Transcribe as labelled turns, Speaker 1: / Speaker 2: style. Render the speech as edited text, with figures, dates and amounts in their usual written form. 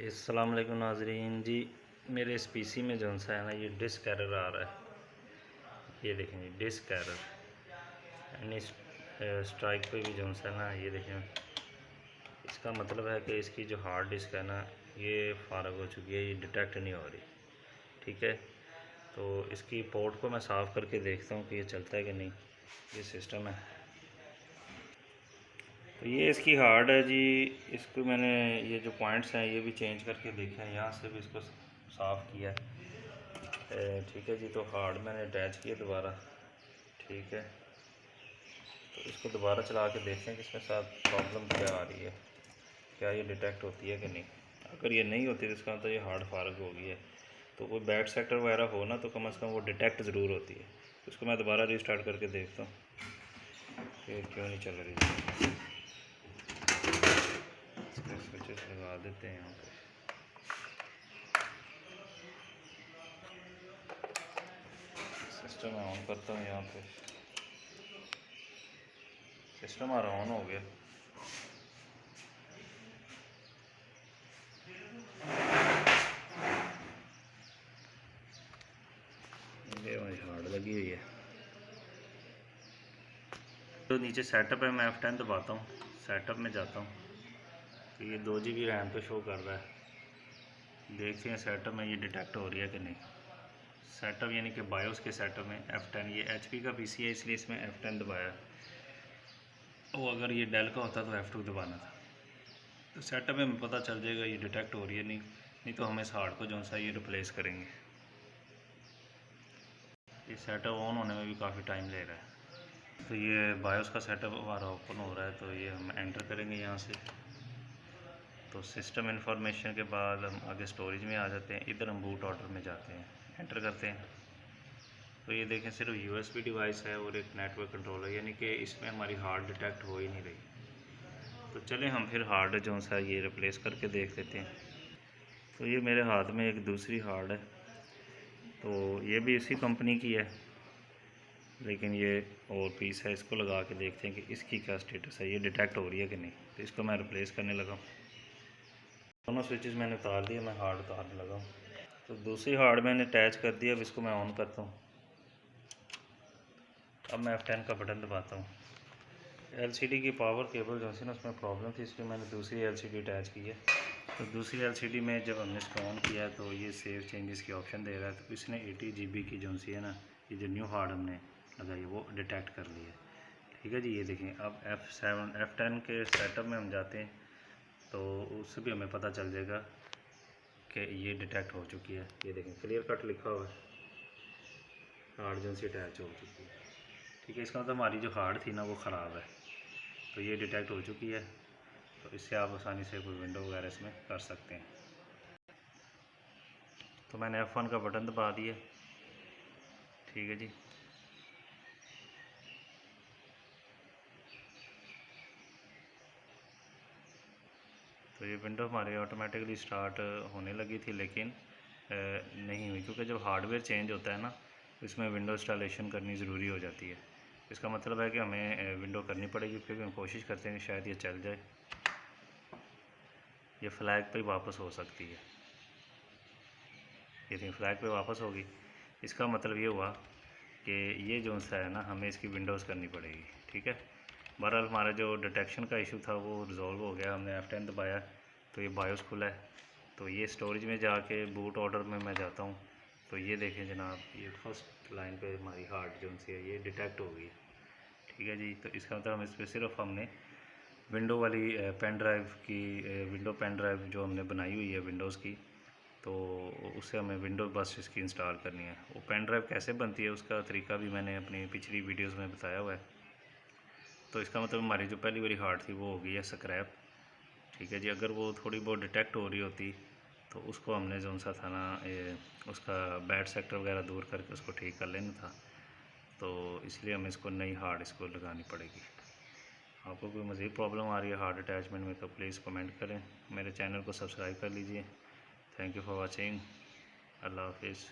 Speaker 1: अस्सलाम वालेकुम नाज़रीन जी। मेरे इस पीसी में जो सा है ना, ये डिस्क एरर आ रहा है। ये देखें जी, डिस्क एरर यानी स्ट्राइक पे भी जो सा है ना, ये देखें, इसका मतलब है कि इसकी जो हार्ड डिस्क है ना, ये फ़ारग हो चुकी है, ये डिटेक्ट नहीं हो रही। ठीक है, तो इसकी पोर्ट को मैं साफ़ करके देखता हूँ कि ये चलता है कि नहीं। ये सिस्टम है, तो ये इसकी हार्ड है जी। इसको मैंने ये जो पॉइंट्स हैं ये भी चेंज करके देखे हैं, यहाँ से भी इसको साफ़ किया है। ठीक है जी, तो हार्ड मैंने अटैच किया दोबारा। ठीक है, तो इसको दोबारा चला के देखते हैं कि इसमें साथ प्रॉब्लम क्या आ रही है, क्या ये डिटेक्ट होती है कि नहीं। अगर ये नहीं होती तो इसका मतलब ये हार्ड फारग हो गई है। तो कोई बैड सेक्टर वगैरह हो ना, तो कम से कम वो डिटेक्ट ज़रूर होती है। इसको मैं दोबारा रीस्टार्ट करके देखता हूँ कि क्यों नहीं चल रही। स्विचेस लगा देते हैं यहाँ पे। सिस्टम ऑन करता हूँ, यहाँ पे सिस्टम हमारा ऑन हो गया। ये हार्ड लगी हुई है। तो नीचे सेटअप है, मैं F10 दबाता हूँ, सेटअप में जाता हूँ, तो ये 2 GB रैम पे शो कर रहा है। देखते हैं सेटअप में ये डिटेक्ट हो रही है कि नहीं। सेटअप यानी कि बायोस के सेटअप में F10, ये HP का PC है इसलिए इसमें F10 दबाया। वो अगर ये डेल का होता तो F2 दबाना था। तो सेटअप में पता चल जाएगा ये डिटेक्ट हो रही है नहीं तो हम इस हार्ड को जो सा ये रिप्लेस करेंगे। ये सेटअप ऑन होने में भी काफ़ी टाइम ले रहा है। तो ये बायोस का सेटअप हमारा ओपन हो रहा है, तो ये हम एंटर करेंगे यहाँ से। तो सिस्टम इन्फॉर्मेशन के बाद हम आगे स्टोरेज में आ जाते हैं। इधर हम बूट ऑर्डर में जाते हैं, एंटर करते हैं। तो ये देखें, सिर्फ USB डिवाइस है और एक नेटवर्क कंट्रोलर, यानी कि इसमें हमारी हार्ड डिटेक्ट हो ही नहीं रही। तो चलें हम फिर हार्ड जो सा ये रिप्लेस करके देख लेते हैं। तो ये मेरे हाथ में एक दूसरी हार्ड है, तो ये भी इसी कंपनी की है, लेकिन ये और पीस है। इसको लगा के देखते हैं कि इसकी क्या स्टेटस है, ये डिटेक्ट हो रही है कि नहीं। तो इसको मैं रिप्लेस करने लगा। दोनों स्विचेस मैंने उतार दिए, मैं हार्ड उतारने लगा हूँ। तो दूसरी हार्ड मैंने अटैच कर दिया। अब इसको मैं ऑन करता हूँ। अब मैं F10 का बटन दबाता हूँ। LCD की पावर केबल जो सी ना, उसमें प्रॉब्लम थी, इसलिए मैंने दूसरी LCD अटैच की है। तो दूसरी LCD में जब हमने इसको ऑन किया है तो ये सेव चेंजेस की ऑप्शन दे रहा है। तो इसने 80 GB की जो सी है ना, ये जो न्यू हार्ड हमने लगाई है वो डिटेक्ट कर ली है। ठीक है जी, ये देखें। अब F10 के सेटअप में हम जाते हैं, तो उससे भी हमें पता चल जाएगा कि ये डिटेक्ट हो चुकी है। ये देखें, क्लियर कट लिखा हुआ है, हार्ड जो सी अटैच हो चुकी है। ठीक है, इसका मतलब हमारी जो हार्ड थी ना वो ख़राब है, तो ये डिटेक्ट हो चुकी है। तो इससे आप आसानी से कोई विंडो वगैरह इसमें कर सकते हैं। तो मैंने F1 का बटन दबा दिया। ठीक है जी, तो ये विंडो हमारे ऑटोमेटिकली स्टार्ट होने लगी थी, लेकिन नहीं हुई, क्योंकि जब हार्डवेयर चेंज होता है ना, इसमें विंडो इंस्टॉलेशन करनी ज़रूरी हो जाती है। इसका मतलब है कि हमें विंडो करनी पड़ेगी, फिर हम कोशिश करते हैं कि शायद ये चल जाए। ये फ्लैग पे वापस हो सकती है। ये फ्लैग पे वापस होगी, इसका मतलब ये हुआ कि ये जो सा है ना, हमें इसकी विंडोज़ करनी पड़ेगी। ठीक है, बहरहाल हमारा जो डिटेक्शन का इशू था वो रिज़ॉल्व हो गया। हमने F10 दबाया तो ये बायोस खुला है। तो ये स्टोरेज में जाके बूट ऑर्डर में मैं जाता हूँ, तो ये देखें जनाब, ये फर्स्ट लाइन पे हमारी हार्ड जो सी है ये डिटेक्ट हो गई है। ठीक है जी, तो इसका मतलब हम इस पर सिर्फ हमने विंडो वाली पेन ड्राइव की विंडो पेन ड्राइव जो हमने बनाई हुई है विंडोज़ की, तो उससे हमें विंडोज़ बस इसकी इंस्टॉल करनी है। वो पेन ड्राइव कैसे बनती है उसका तरीका भी मैंने अपनी पिछली वीडियोस में बताया हुआ है। तो इसका मतलब हमारी जो पहली वाली हार्ड थी वो हो गई है स्क्रैप। ठीक है जी, अगर वो थोड़ी बहुत डिटेक्ट हो रही होती तो उसको हमने जो सा था ना, उसका बैड सेक्टर वगैरह दूर करके उसको ठीक कर लेना था। तो इसलिए हमें इसको नई हार्ड इसको लगानी पड़ेगी। आपको कोई मज़ीद प्रॉब्लम आ रही है हार्ड अटैचमेंट में तो प्लीज़ कमेंट करें। मेरे चैनल को सब्सक्राइब कर लीजिए। Thank you for watching. अल्लाह हाफिज़।